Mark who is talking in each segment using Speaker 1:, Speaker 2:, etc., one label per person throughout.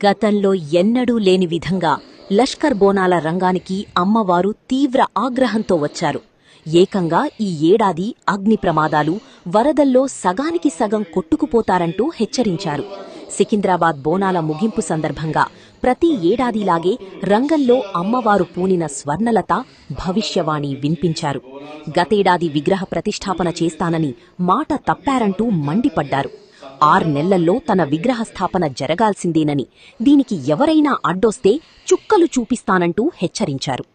Speaker 1: గతంలో ఎన్నడూ లేని విధంగా లష్కర్ బోనాల రంగానికి అమ్మవారు తీవ్ర ఆగ్రహంతో వచ్చారు. ఏకంగా ఈ ఏడాది అగ్ని ప్రమాదాలు, వరదల్లో సగానికి సగం కొట్టుకుపోతారంటూ హెచ్చరించారు. సికింద్రాబాద్ బోనాల ముగింపు సందర్భంగా ప్రతి ఏడాదిలాగే రంగంలో అమ్మవారు పూనిన స్వర్ణలత భవిష్యవాణి వినిపించారు. గతేడాది విగ్రహ ప్రతిష్ఠాపన చేస్తానని మాట తప్పారంటూ మండిపడ్డారు. 6 నెలల్లో తన విగ్రహ స్థాపన జరగాల్సిందేనని, దీనికి ఎవరైనా అడ్డొస్తే చుక్కలు చూపిస్తానంటూ హెచ్చరించారు.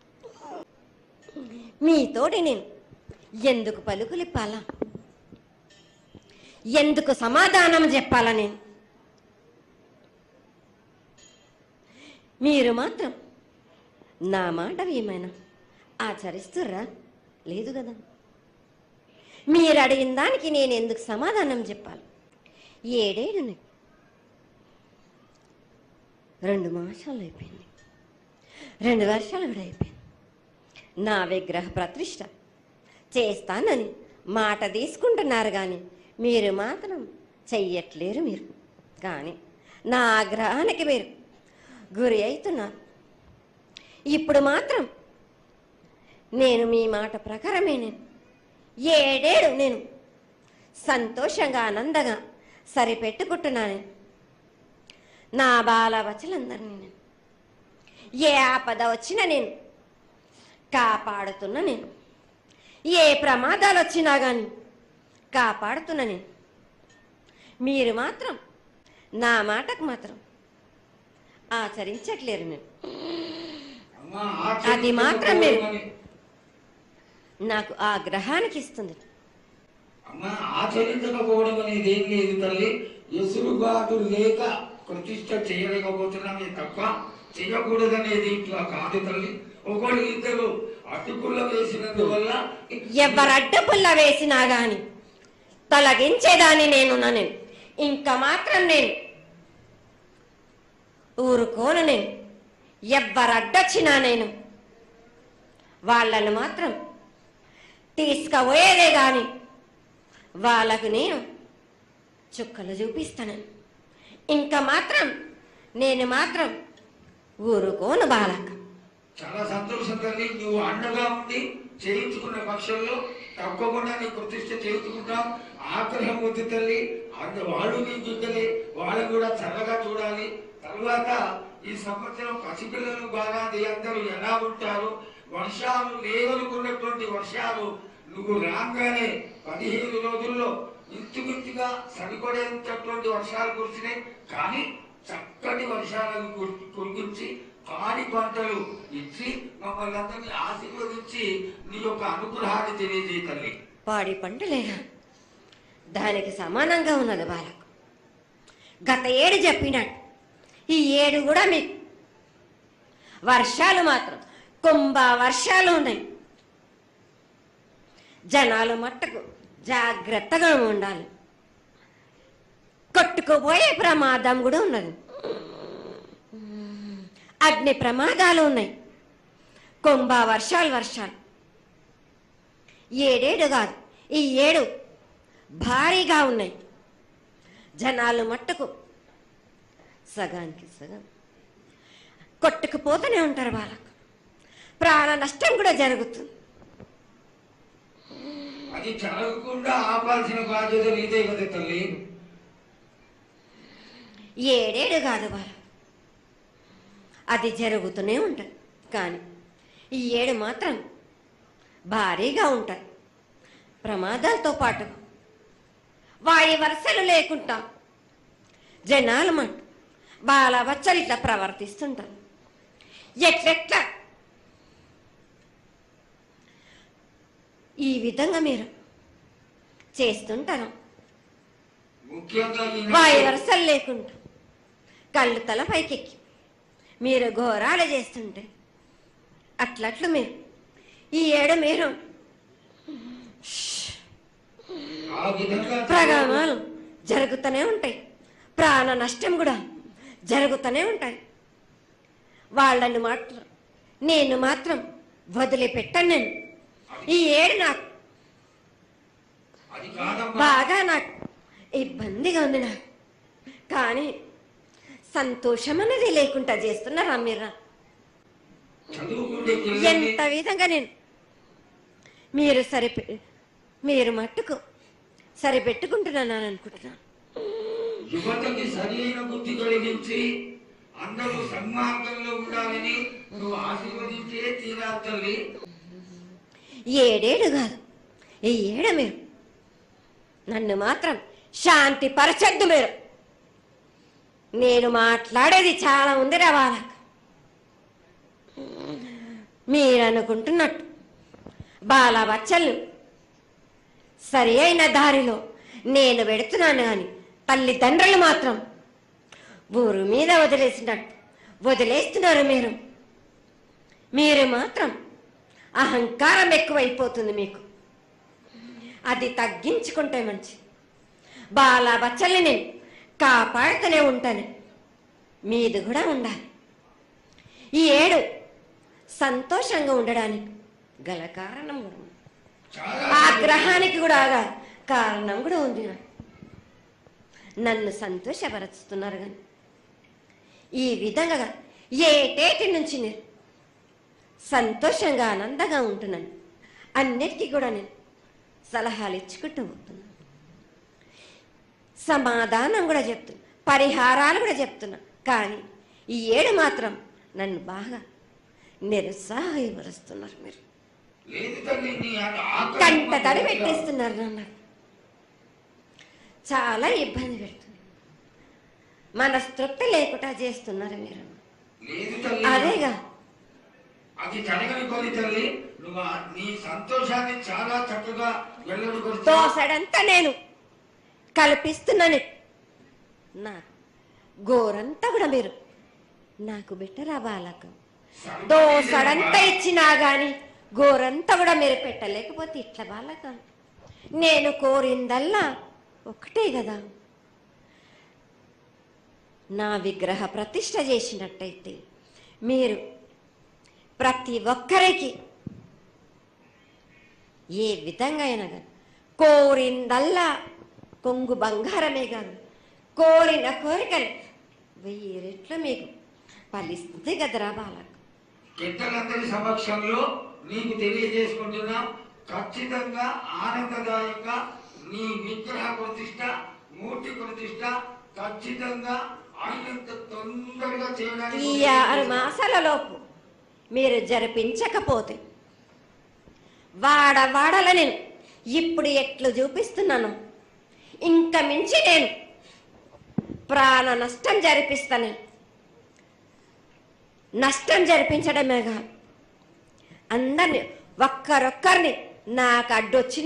Speaker 2: మీతోటి నేను ఎందుకు పలుకులిప్పాలా, ఎందుకు సమాధానం చెప్పాలా? నేను మీరు మాత్రం నా మాట ఏమైనా ఆచరిస్తుర్రా? లేదు కదా. మీరు అడిగిన దానికి నేను ఎందుకు సమాధానం చెప్పాలి? 7 ఏళ్ళు 2 మాసాలు అయిపోయింది, 2 వర్షాలు కూడా అయిపోయింది. నా విగ్రహ ప్రతిష్ఠ చేస్తానని మాట తీసుకుంటున్నారు కానీ మీరు మాత్రం చెయ్యట్లేరు. మీరు కానీ నా ఆగ్రహానికి మీరు గురి అవుతున్నారు. ఇప్పుడు మాత్రం నేను మీ మాట ప్రకారమే 7 ఏళ్ళు నేను సంతోషంగా ఆనందంగా సరిపెట్టుకుంటున్నాను. నా బాల బచ్చలందరినీ నేను ఏ ఆపద వచ్చినా నేను కాపాడుతున్నా. నేను ఏ ప్రమాదాలు వచ్చినా కానీ కాపాడుతున్నా. నేను మీరు మాత్రం నా మాటకు మాత్రం ఆచరించట్లేరు. నేను అది మాత్రం మీరు నాకు ఆగ్రహానికి ఇస్తుంది.
Speaker 3: ఆచరించకపోవడం అనేది ఏం లేదు తల్లి. ఎసురుబాటు లేక ప్రతిష్ట చేయలేకపోతున్నామే తప్ప చేయకూడదనేది ఇట్లా కాదు తల్లి. ఒకళ్ళు ఇద్దరు అడ్డుపుల్ల వేసినందువల్ల
Speaker 2: ఎవరు అడ్డుపుల్ల వేసినా గాని తొలగించేదాన్ని నేను ఇంకా మాత్రం నేను ఊరుకోను. నేను ఎవరు అడ్డొచ్చినా నేను వాళ్ళను మాత్రం తీసుకుపోయేదే గాని వాళ్ళకు నేను చుక్కలు చూపిస్తాను. ఇంకా మాత్రం నేను మాత్రం ఊరుకోను బాలక.
Speaker 3: చాలా సంతోషం తల్లి. నువ్వు అండగా ఉండి చేయించుకున్న పక్షంలో తప్పకుండా నీ ప్రతిష్ట చేయించుకుంటాం. ఆగ్రహం వద్దు తల్లి. వాళ్ళు నీ బిడ్డలే, వాళ్ళని కూడా చల్లగా చూడాలి. తర్వాత ఈ సంవత్సరం పసిపిల్లలు బాగా అందరూ ఎలా ఉంటారు, వర్షాలు లేవనుకున్నటువంటి వర్షాలు నువ్వు రాగానే 15 రోజుల్లో ఇంచుమించుగా సరిపడేటటువంటి వర్షాలు కురిసినాయి. కానీ చక్కటి వర్షాలను కురిపించి పాడి పంటలు ఇచ్చి మమ్మల్ని అందరినీ ఆశీర్వదించి నీ యొక్క అనుగ్రహాన్ని తెలియజేయ తల్లి.
Speaker 2: పాడి పంటలేగా దానికి సమానంగా ఉన్నది బాలకు. గత ఏడు చెప్పినట్టు ఈ ఏడు కూడా మీకు వర్షాలు మాత్రం కుంభ వర్షాలు ఉన్నాయి. జనాలు మట్టుకు జాగ్రత్తగా ఉండాలి. కొట్టుకుపోయే ప్రమాదం కూడా ఉన్నది. అగ్ని ప్రమాదాలు ఉన్నాయి. కుంభ వర్షాలు 7 ఏడు కాదు, ఈ 7 భారీగా ఉన్నాయి. జనాలు మట్టుకు సగానికి సగం కొట్టుకుపోతూనే ఉంటారు. వాళ్ళకు ప్రాణ నష్టం కూడా జరుగుతుంది.
Speaker 3: అది జరగకుండా ఆపాల్సిన బాధ్యత నీదే కదా తల్లి.
Speaker 2: 7 ఏడు కాదు వాళ్ళు, అది జరుగుతూనే ఉంటుంది. కానీ ఈ 7 మాత్రం భారీగా ఉంటాయి. ప్రమాదాలతో పాటు వాయి వరుసలు లేకుండా జనాలు మాట బాల బచ్చలు ఇట్లా ప్రవర్తిస్తుంటారు. ఎట్లెట్లా ఈ విధంగా మీరు చేస్తుంటారు. వాయి వరుసలు లేకుండా కళ్ళు తల పైకెక్కి మీరు ఘోరాలు చేస్తుంటే అట్లట్లు మీరు ఈ 7 మీరు ప్రగామాలు జరుగుతూనే ఉంటాయి. ప్రాణ నష్టం కూడా జరుగుతూనే ఉంటాయి. వాళ్ళని మాత్రం నేను మాత్రం వదిలిపెట్టాను. నేను ఈ 7 నాకు బాగా నాకు ఇబ్బందిగా ఉంది. నాకు కానీ సంతోషం అనేది లేకుండా చేస్తున్నారా మీరు?
Speaker 3: చదువుకుంటే
Speaker 2: ఎంత విధంగా నేను మీరు మీరు మట్టుకు సరిపెట్టుకుంటున్నాను అనుకుంటున్నాను.
Speaker 3: యువతకి సరైన బుద్ధి కలిగించి అందరూ సన్మార్గంలో ఉండాలని నువ్వు ఆశీర్వదించే తీరా తల్లి.
Speaker 2: 7 ఏళ్ళు కాదు, ఈ ఏడ మీరు నన్ను మాత్రం శాంతి పరచద్దు. నేను మాట్లాడేది చాలా ఉంది వాళ్ళకు. మీరు అనుకుంటున్నట్టు బాలబచ్చలను సరి అయిన దారిలో నేను పెడుతున్నాను కానీ తల్లిదండ్రులు మాత్రం ఊరు మీద వదిలేస్తున్నారు. మీరు మాత్రం అహంకారం ఎక్కువైపోతుంది మీకు. అది తగ్గించుకుంటే మంచి. బాలబచ్చల్ని నేను కాపాడుతూనే ఉంటాను, మీది కూడా ఉండాలి. ఈ ఏడు సంతోషంగా ఉండడానికి గల కారణం కూడా ఉంది. ఆగ్రహానికి కూడా కారణం కూడా ఉంది. నన్ను సంతోషపరుస్తున్నారు కానీ ఈ విధంగా ఏటేటి నుంచి నేను సంతోషంగా ఆనందంగా ఉంటున్నాను. అన్నిటికీ కూడా నేను సలహాలు ఇచ్చుకుంటూ పోతున్నాను, సమాధానం కూడా చెప్తున్నా, పరిహారాలు కూడా చెప్తున్నా. కానీ ఈ ఏడు మాత్రం నన్ను బాగా నిరుత్సాహపరుస్తున్నారు. మీరు కంట తడి పెట్టేస్తున్నారు, నన్ను చాలా ఇబ్బంది పెడుతున్నారు, మనస్తృప్తి లేకుండా చేస్తున్నారు మీరు. అదేగా
Speaker 3: అది జరగని కొని తల్లి, నువ్వు నీ సంతోషాన్ని చాలా చక్కగా
Speaker 2: దోసడంతా నేను కల్పిస్తున్నాను. నా గోరంతా కూడా మీరు నాకు బెట్టరా బాలకు. దోసడంతా ఇచ్చినా గాని గోరంతా కూడా మీరు పెట్టలేకపోతే ఇట్లా బాలక. నేను కోరిందల్లా ఒకటే కదా, నా విగ్రహ ప్రతిష్ఠ చేసినట్టయితే మీరు ప్రతి ఒక్కరికి ఏ విధంగా అయినా కానీ కోరిందల్లా కొంగు బంగారమే కాదు, కోరిన కోరికలు 1000 రెట్లు మీకు ఫలిస్తుంది కదరా బాలకు.
Speaker 3: పెద్దలందరి సమక్షంలో నీకు తెలియజేసుకుంటున్నాం, ఖచ్చితంగా ఆనందదాయంగా నీ విగ్రహ ప్రతిష్ట, మూర్తి ప్రతిష్ట ఖచ్చితంగా ఆయనంత తొందరగా చేయడానికి.
Speaker 2: ఈ 6 మాసాల లోపు మీరు జరిపించకపోతే వాడవాడల నేను ఇప్పుడు ఎట్లు చూపిస్తున్నాను, ఇంక మించి నేను ప్రాణ నష్టం జరిపిస్తాను. నష్టం జరిపించడమే కాదు, అందరినీ ఒక్కరొక్కరిని నాకు అడ్డొచ్చిన